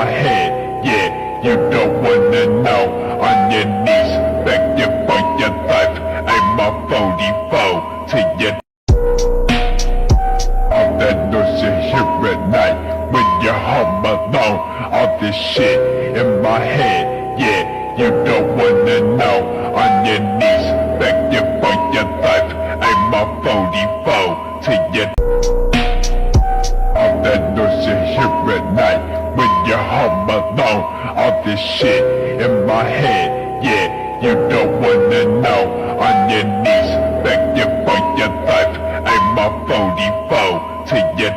my head, yeah, you don't wanna know. On your knees, begging for your life. I'm a 44 to your all that noise here at night when you're home alone. All this shit in my head, yeah, you don't wanna know. On your knees, begging for your life. I'm a 44 to your all that noise here at night when you're home alone. All this shit in my head, yeah, you don't wanna know. On your knees, begging for your life. I'm a 44 to your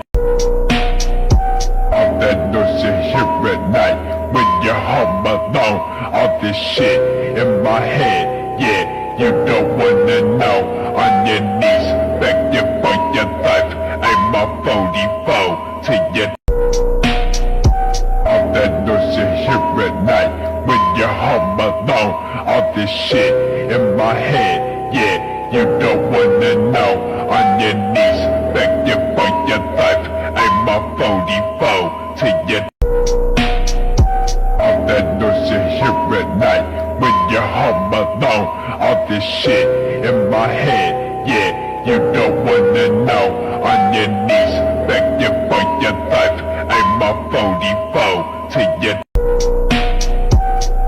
all that noise here at night when you're home alone. All this shit in my head, yeah, you don't wanna know. On your knees, begging for your life. I'm a 44 to your all that noise here at night when you're home alone. All this shit in my head, yeah, you don't wanna know. On your knees, begging for your life. I'm a 44 to your all that noise here at night when you're home alone. All this shit in my head, yeah, you don't wanna know. On your knees, begging for your life. I'm a 44 to your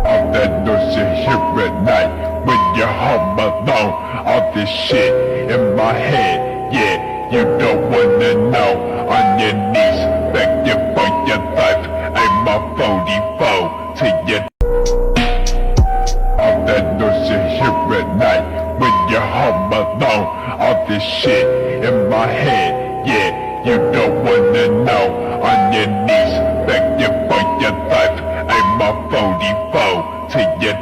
all that noise here at night when you're home alone. All this shit in my head, yeah, you don't wanna know. On your knees, begging for your life. I'm a 44 to your all that noise here at night when you're home alone. All this shit in my head, yeah, you don't wanna know. On your knees, begging for your life. I'm a 44 to your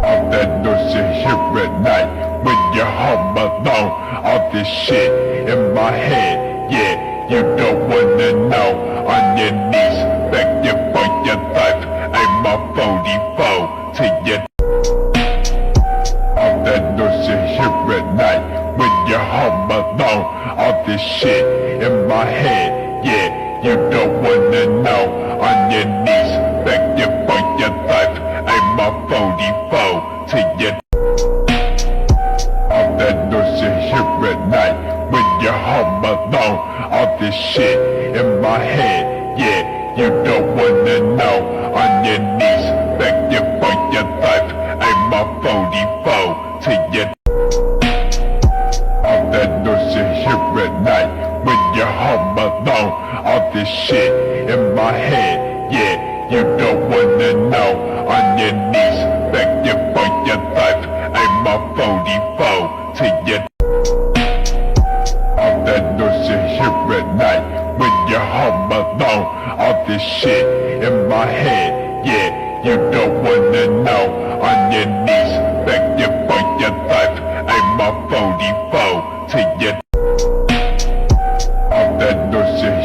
all that noise here at night when you're home alone. All this shit in my head, yeah, you don't wanna know. On your knees, begging for your life. I'm a 44 to your all that noise here at night when you're home alone. All this shit in my head, yeah, you don't wanna know. On your knees, begging for your life. I'm a 44 to your all that noise here at night when you're home alone. All this shit in my head, yeah, you don't wanna know. On your knees, begging for your life. I'm a 44 to your all that noise here at night when you're home alone. All this shit in my head, yeah, you don't wanna know. On your knees, begging for your life. I'm a 44 to your all that noise here at night when you're home alone. All this shit in my head, yeah, you don't wanna know. On your knees, begging for your life. I'm a 44 to your all that noise here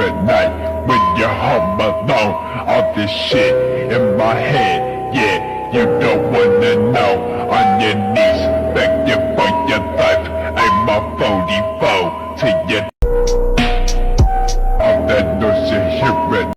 at night when you're home alone. All this shit in my head, yeah, you don't wanna know. On your knees, begging for your life. I'm a 44 to your